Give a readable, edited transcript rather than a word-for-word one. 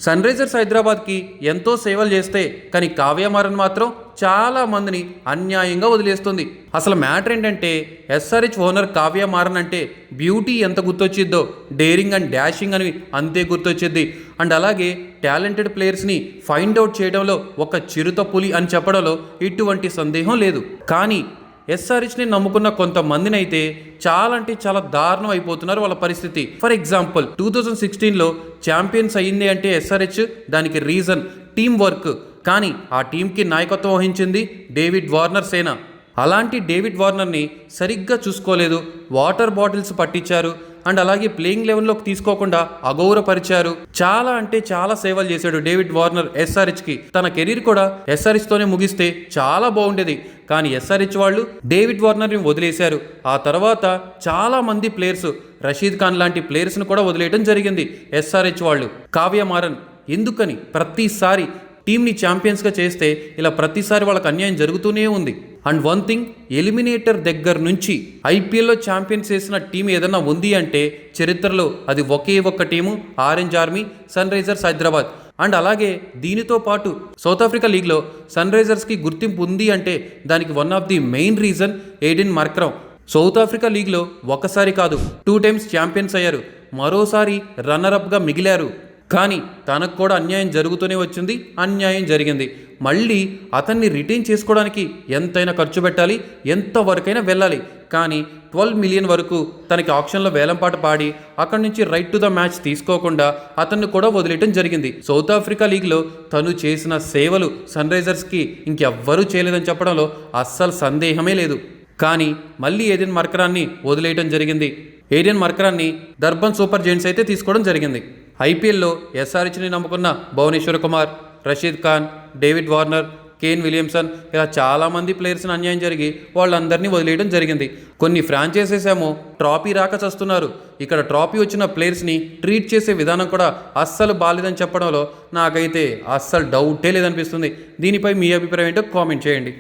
Sun Risers హైదరాబాద్కి ఎంతో సేవలు చేస్తే కానీ కావ్య మారన్ మాత్రం చాలా మందిని అన్యాయంగా వదిలేస్తుంది. అసలు మ్యాటర్ ఏంటంటే ఎస్ఆర్హెచ్ ఓనర్ కావ్య మారన్ అంటే బ్యూటీ ఎంత గుర్తొచ్చిద్దో డేరింగ్ అండ్ డాషింగ్ అని అంతే గుర్తొచ్చిద్ది. అండ్ అలాగే టాలెంటెడ్ ప్లేయర్స్ని ఫైండ్ అవుట్ చేయడంలో ఒక చిరుత పులి అని చెప్పడంలో ఎటువంటి సందేహం లేదు. కానీ ఎస్ఆర్హెచ్ని నమ్ముకున్న కొంతమందిని అయితే చాలా అంటే చాలా దారుణం అయిపోతున్నారు వాళ్ళ పరిస్థితి. ఫర్ ఎగ్జాంపుల్ 2016లో ఛాంపియన్స్ అయ్యింది అంటే ఎస్ఆర్హెచ్, దానికి రీజన్ టీం వర్క్. కానీ ఆ టీంకి నాయకత్వం వహించింది డేవిడ్ వార్నర్ సేన. అలాంటి డేవిడ్ వార్నర్ని సరిగ్గా చూసుకోలేదు, వాటర్ బాటిల్స్ పట్టించారు అండ్ అలాగే ప్లేయింగ్ లెవెల్లోకి తీసుకోకుండా అగౌరవపరిచారు. చాలా అంటే చాలా సేవలు చేశాడు డేవిడ్ వార్నర్ ఎస్ఆర్హెచ్కి. తన కెరీర్ కూడా ఎస్ఆర్హెచ్తోనే ముగిస్తే చాలా బాగుండేది. కానీ ఎస్ఆర్హెచ్ వాళ్ళు డేవిడ్ వార్నర్ని వదిలేశారు. ఆ తర్వాత చాలా మంది ప్లేయర్స్, రషీద్ ఖాన్ లాంటి ప్లేయర్స్ని కూడా వదిలేయడం జరిగింది ఎస్ఆర్హెచ్ వాళ్ళు. కావ్య మారన్ ఎందుకని ప్రతిసారి టీంని ఛాంపియన్స్గా చేస్తే ఇలా ప్రతిసారి వాళ్ళకి అన్యాయం జరుగుతూనే ఉంది. అండ్ వన్ థింగ్, ఎలిమినేటర్ దగ్గర నుంచి ఐపీఎల్లో ఛాంపియన్స్ చేసిన టీం ఏదన్నా ఉంది అంటే చరిత్రలో అది ఒకే ఒక్క team, orange army, Sunrisers Hyderabad. And అలాగే దీనితో పాటు సౌత్ ఆఫ్రికా లీగ్లో సన్ రైజర్స్కి గుర్తింపు ఉంది అంటే దానికి one of the main reason Aiden Markram. South Africa లీగ్లో ఒకసారి కాదు 2 టైమ్స్ ఛాంపియన్స్ అయ్యారు, మరోసారి రన్నరప్గా మిగిలారు. కానీ తనకు కూడా అన్యాయం జరుగుతూనే వచ్చింది, అన్యాయం జరిగింది. మళ్ళీ అతన్ని రిటైన్ చేసుకోవడానికి ఎంతైనా ఖర్చు పెట్టాలి, ఎంతవరకైనా వెళ్ళాలి. కానీ 12 మిలియన్ వరకు తనకి ఆప్షన్లో వేలంపాట పాడి అక్కడి నుంచి రైట్ టు ద మ్యాచ్ తీసుకోకుండా అతన్ని కూడా వదిలేయటం జరిగింది. సౌత్ ఆఫ్రికా లీగ్లో తను చేసిన సేవలు సన్ రైజర్స్కి ఇంకెవ్వరూ చేయలేదని చెప్పడంలో అస్సలు సందేహమే లేదు. కానీ మళ్ళీ ఎయిడెన్ మార్క్రాన్ని వదిలేయటం జరిగింది. ఎయిడెన్ మార్క్రాన్ని డర్బన్ సూపర్ జెయింట్స్ అయితే తీసుకోవడం జరిగింది. ఐపీఎల్లో ఎస్ఆర్హెచ్ని నమ్ముకున్న Bhuvneshwar Kumar, Rashid Khan, David Warner, Kane Williamson ఇలా చాలామంది ప్లేయర్స్ని అన్యాయం జరిగి వాళ్ళందరినీ వదిలేయడం జరిగింది. కొన్ని ఫ్రాంచైజెస్ ఏమో ట్రాఫీ రాక చస్తున్నారు. ఇక్కడ ట్రాఫీ వచ్చిన ప్లేయర్స్ని ట్రీట్ చేసే విధానం కూడా అస్సలు బాలేదని చెప్పడంలో నాకైతే అస్సలు డౌటే లేదనిపిస్తుంది. దీనిపై మీ అభిప్రాయం ఏంటో కామెంట్ చేయండి.